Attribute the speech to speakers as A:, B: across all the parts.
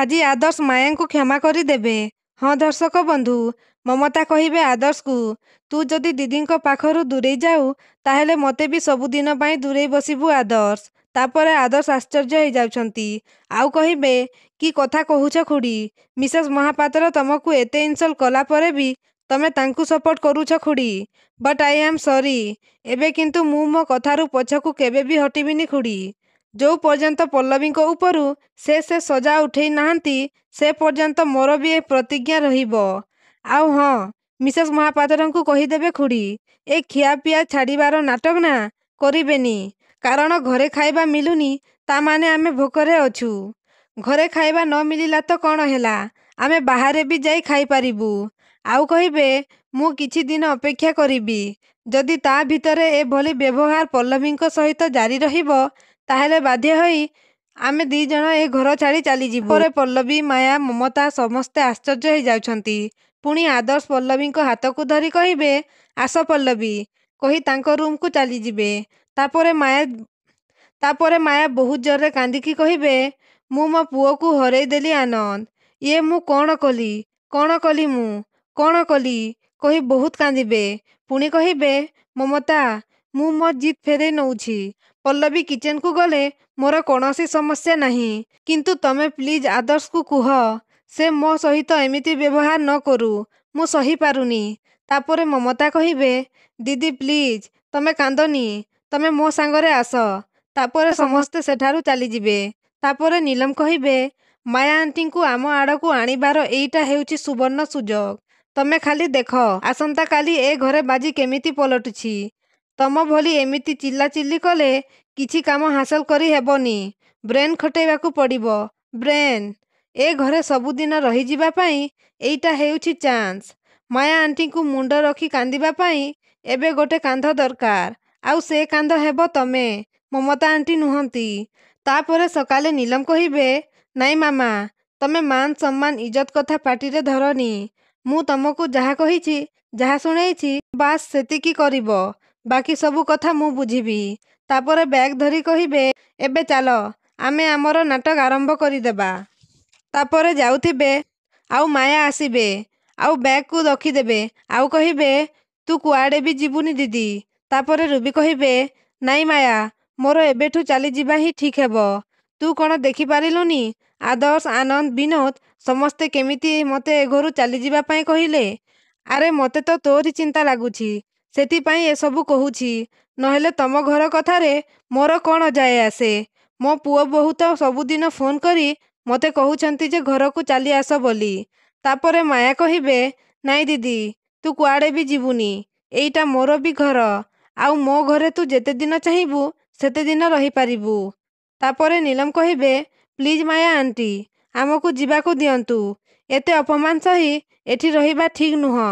A: ଆଜି ଆଦର୍ଶ ମାୟାଙ୍କୁ କ୍ଷମା କରିଦେବେ। ହଁ ଦର୍ଶକ ବନ୍ଧୁ, ମମତା କହିବେ ଆଦର୍ଶକୁ, ତୁ ଯଦି ଦିଦିଙ୍କ ପାଖରୁ ଦୂରେଇ ଯାଉ ତାହେଲେ ମୋତେ ବି ସବୁଦିନ ପାଇଁ ଦୂରେଇ ବସିବୁ ଆଦର୍ଶ। ତାପରେ ଆଦର୍ଶ ଆଶ୍ଚର୍ଯ୍ୟ ହେଇଯାଉଛନ୍ତି। ଆଉ କହିବେ, କି କଥା କହୁଛ ଖୁଡ଼ି? ମିସେସ୍ ମହାପାତ୍ର ତମକୁ ଏତେ ଇନସଲ୍ଟ କଲା ପରେ ବି ତମେ ତାଙ୍କୁ ସପୋର୍ଟ କରୁଛ ଖୁଡ଼ି। ବଟ୍ ଆଇ ଆମ୍ ସରି। ଏବେ କିନ୍ତୁ ମୁଁ ମୋ କଥାରୁ ପଛକୁ କେବେ ବି ହଟିବିନି ଖୁଡ଼ି। ଯୋଉ ପର୍ଯ୍ୟନ୍ତ ପଲ୍ଲବୀଙ୍କ ଉପରୁ ସେ ସଜା ଉଠେଇ ନାହାନ୍ତି ସେ ପର୍ଯ୍ୟନ୍ତ ମୋର ବି ଏ ପ୍ରତିଜ୍ଞା ରହିବ। ଆଉ ହଁ, ମିସେସ୍ ମହାପାତ୍ରଙ୍କୁ କହିଦେବେ ଖୁଡ଼ି, ଏ ଖିଆପିଆ ଛାଡ଼ିବାର ନାଟକ ନା କରିବେନି। କାରଣ ଘରେ ଖାଇବା ମିଳୁନି ତା ମାନେ ଆମେ ଭୋକରେ ଅଛୁ। ଘରେ ଖାଇବା ନ ମିଳିଲା ତ କ'ଣ ହେଲା, ଆମେ ବାହାରେ ବି ଯାଇ ଖାଇପାରିବୁ। ଆଉ କହିବେ, ମୁଁ କିଛି ଦିନ ଅପେକ୍ଷା କରିବି। ଯଦି ତା ଭିତରେ ଏଭଳି ବ୍ୟବହାର ପଲ୍ଲବୀଙ୍କ ସହିତ ଜାରି ରହିବ ତାହେଲେ ବାଧ୍ୟ ହୋଇ ଆମେ ଦି ଜଣ ଏ ଘର ଛାଡ଼ି ଚାଲିଯିବୁ। ପରେ ପଲ୍ଲବୀ, ମାୟା, ମମତା ସମସ୍ତେ ଆଶ୍ଚର୍ଯ୍ୟ ହେଇଯାଉଛନ୍ତି। ପୁଣି ଆଦର୍ଶ ପଲ୍ଲବୀଙ୍କ ହାତକୁ ଧରି କହିବେ, ଆସ ପଲ୍ଲବୀ, କହି ତାଙ୍କ ରୁମ୍କୁ ଚାଲିଯିବେ। ତାପରେ ମାୟା ବହୁତ ଜୋରରେ କାନ୍ଦିକି କହିବେ, ମୁଁ ମୋ ପୁଅକୁ ହରେଇ ଦେଲି ଆନନ୍ଦ। ଇଏ ମୁଁ କ'ଣ କଲି, କ'ଣ କଲି ମୁଁ, କ'ଣ କଲି କହି ବହୁତ କାନ୍ଦିବେ। ପୁଣି କହିବେ, ମମତା, ମୁଁ ମୋ ଜିଦ୍ ଫେରେଇ ନଉଛି। ପଲ୍ଲବୀ କିଚେନକୁ ଗଲେ ମୋର କୌଣସି ସମସ୍ୟା ନାହିଁ। କିନ୍ତୁ ତମେ ପ୍ଲିଜ୍ ଆଦର୍ଶକୁ କୁହ ସେ ମୋ ସହିତ ଏମିତି ବ୍ୟବହାର ନ କରୁ। ମୁଁ ସହିପାରୁନି। ତାପରେ ମମତା କହିବେ, ଦିଦି ପ୍ଲିଜ୍ ତମେ କାନ୍ଦନି, ତମେ ମୋ ସାଙ୍ଗରେ ଆସ। ତାପରେ ସମସ୍ତେ ସେଠାରୁ ଚାଲିଯିବେ। ତାପରେ ନୀଲମ କହିବେ, ମାୟା ଆଣ୍ଟିଙ୍କୁ ଆମ ଆଡ଼କୁ ଆଣିବାର ଏଇଟା ହେଉଛି ସୁବର୍ଣ୍ଣ ସୁଯୋଗ। ତମେ ଖାଲି ଦେଖ ଆସନ୍ତାକାଲି ଏ ଘରେ ବାଜି କେମିତି ପଲଟୁଛି। ତମ ଭଳି ଏମିତି ଚିଲ୍ଲାଚିଲ୍ଲି କଲେ କିଛି କାମ ହାସଲ କରି ହେବନି। ବ୍ରେନ୍ ଖଟେଇବାକୁ ପଡ଼ିବ, ବ୍ରେନ୍। ଏ ଘରେ ସବୁଦିନ ରହିଯିବା ପାଇଁ ଏଇଟା ହେଉଛି ଚାନ୍ସ। ମାୟା ଆଣ୍ଟିଙ୍କୁ ମୁଣ୍ଡ ରଖି କାନ୍ଦିବା ପାଇଁ ଏବେ ଗୋଟେ କାନ୍ଧ ଦରକାର। ଆଉ ସେ କାନ୍ଧ ହେବ ତମେ, ମମତା ଆଣ୍ଟି ନୁହନ୍ତି। ତାପରେ ସକାଳେ ନୀଲମ କହିବେ, ନାଇଁ ମାମା, ତମେ ମାନ ସମ୍ମାନ ଇଜ୍ଜତ କଥା ପାଟିରେ ଧରନି। ମୁଁ ତମକୁ ଯାହା କହିଛି, ଯାହା ଶୁଣେଇଛି ବାସ୍ ସେତିକି କରିବ। ବାକି ସବୁ କଥା ମୁଁ ବୁଝିବି। ତାପରେ ବ୍ୟାଗ୍ ଧରି କହିବେ, ଏବେ ଚାଲ ଆମେ ଆମର ନାଟକ ଆରମ୍ଭ କରିଦେବା। ତାପରେ ଯାଉଥିବେ, ଆଉ ମାୟା ଆସିବେ, ଆଉ ବ୍ୟାଗକୁ ରଖିଦେବେ, ଆଉ କହିବେ, ତୁ କୁଆଡ଼େ ବି ଯିବୁନି ଦିଦି। ତାପରେ ରୁବି କହିବେ, ନାଇଁ ମାୟା, ମୋର ଏବେଠୁ ଚାଲିଯିବା ହିଁ ଠିକ୍ ହେବ। ତୁ କ'ଣ ଦେଖିପାରିଲୁନି ଆଦର୍ଶ, ଆନନ୍ଦ, ବିନୋଦ ସମସ୍ତେ କେମିତି ମୋତେ ଏ ଘରୁ ଚାଲିଯିବା ପାଇଁ କହିଲେ? ଆରେ ମୋତେ ତ ତୋରି ଚିନ୍ତା ଲାଗୁଛି, ସେଥିପାଇଁ ଏସବୁ କହୁଛି। ନହେଲେ ତମ ଘର କଥାରେ ମୋର କ'ଣ ଯାଏ ଆସେ? ମୋ ପୁଅ ବୋହୂ ତ ସବୁଦିନ ଫୋନ୍ କରି ମୋତେ କହୁଛନ୍ତି ଯେ ଘରକୁ ଚାଲି ଆସ ବୋଲି। ତାପରେ ମାୟା କହିବେ, ନାଇଁ ଦିଦି, ତୁ କୁଆଡ଼େ ବି ଯିବୁନି। ଏଇଟା ମୋର ବି ଘର। ଆଉ ମୋ ଘରେ ତୁ ଯେତେ ଦିନ ଚାହିଁବୁ ସେତେ ଦିନ ରହିପାରିବୁ। ତାପରେ ନୀଲମ କହିବେ, ପ୍ଲିଜ୍ ମାୟା ଆଣ୍ଟି, ଆମକୁ ଯିବାକୁ ଦିଅନ୍ତୁ। ଏତେ ଅପମାନ ସହି ଏଠି ରହିବା ଠିକ୍ ନୁହଁ।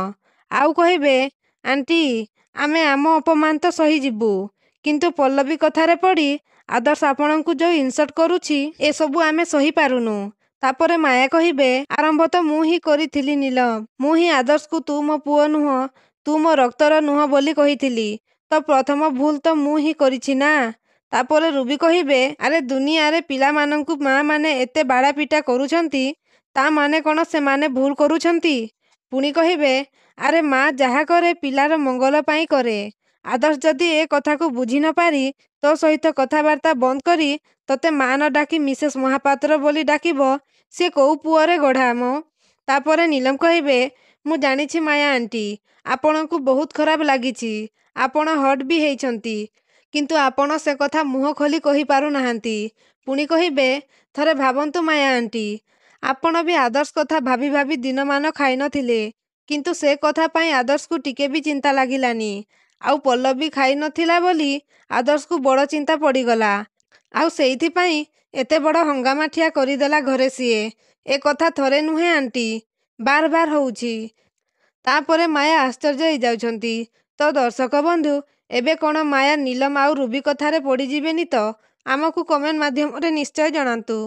A: ଆଉ କହିବେ, ଆଣ୍ଟି, ଆମେ ଆମ ଅପମାନ ତ ସହିଯିବୁ, କିନ୍ତୁ ପଲ୍ଲବୀ କଥାରେ ପଡ଼ି ଆଦର୍ଶ ଆପଣଙ୍କୁ ଯୋଉ ଇନସଲ୍ଟ କରୁଛି ଏସବୁ ଆମେ ସହିପାରୁନୁ। ତାପରେ ମାୟା କହିବେ, ଆରମ୍ଭ ତ ମୁଁ ହିଁ କରିଥିଲି ନୀଲମ। ମୁଁ ହିଁ ଆଦର୍ଶକୁ ତୁ ମୋ ପୁଅ ନୁହଁ, ତୁ ମୋ ରକ୍ତର ନୁହଁ ବୋଲି କହିଥିଲି। ତ ପ୍ରଥମ ଭୁଲ ତ ମୁଁ ହିଁ କରିଛି ନା। ତାପରେ ରୁବି କହିବେ, ଆରେ ଦୁନିଆରେ ପିଲାମାନଙ୍କୁ ମାଆମାନେ ଏତେ ବାଡ଼ାପିଟା କରୁଛନ୍ତି, ତା ମାନେ କ'ଣ ସେମାନେ ଭୁଲ କରୁଛନ୍ତି? ପୁଣି କହିବେ, ଆରେ ମା ଯାହା କରେ ପିଲାର ମଙ୍ଗଳ ପାଇଁ କରେ। ଆଦର୍ଶ ଯଦି ଏ କଥାକୁ ବୁଝି ନ ପାରି ତୋ ସହିତ କଥାବାର୍ତ୍ତା ବନ୍ଦ କରି ତୋତେ ମା ନ ଡାକି ମିସେସ୍ ମହାପାତ୍ର ବୋଲି ଡାକିବ, ସିଏ କୋଉ ପୁଅରେ ଗଢ଼ା ମ? ତାପରେ ନୀଲମ କହିବେ, ମୁଁ ଜାଣିଛି ମାୟା ଆଣ୍ଟି, ଆପଣଙ୍କୁ ବହୁତ ଖରାପ ଲାଗିଛି, ଆପଣ ହର୍ଟ ବି ହେଇଛନ୍ତି, କିନ୍ତୁ ଆପଣ ସେ କଥା ମୁହଁ ଖୋଲି କହିପାରୁନାହାନ୍ତି। ପୁଣି କହିବେ, ଥରେ ଭାବନ୍ତୁ ମାୟା ଆଣ୍ଟି, ଆପଣ ବି ଆଦର୍ଶ କଥା ଭାବି ଭାବି ଦିନମାନ ଖାଇନଥିଲେ, କିନ୍ତୁ ସେ କଥା ପାଇଁ ଆଦର୍ଶକୁ ଟିକେ ବି ଚିନ୍ତା ଲାଗିଲାନି। ଆଉ ପଲ୍ଲବୀ ଖାଇ ନଥିଲା ବୋଲି ଆଦର୍ଶକୁ ବଡ଼ ଚିନ୍ତା ପଡ଼ିଗଲା। ଆଉ ସେଇଥିପାଇଁ ଏତେ ବଡ଼ ହଙ୍ଗାମା ଠିଆ କରିଦେଲା ଘରେ ସିଏ। ଏ କଥା ଥରେ ନୁହେଁ ଆଣ୍ଟି, ବାର ବାର ହଉଛି। ତାପରେ ମାୟା ଆଶ୍ଚର୍ଯ୍ୟ ହେଇଯାଉଛନ୍ତି। ତ ଦର୍ଶକ ବନ୍ଧୁ, ଏବେ କ'ଣ ମାୟା ନୀଲମ ଆଉ ରୁବି କଥାରେ ପଡ଼ିଯିବେନି ତ? ଆମକୁ କମେଣ୍ଟ ମାଧ୍ୟମରେ ନିଶ୍ଚୟ ଜଣାନ୍ତୁ।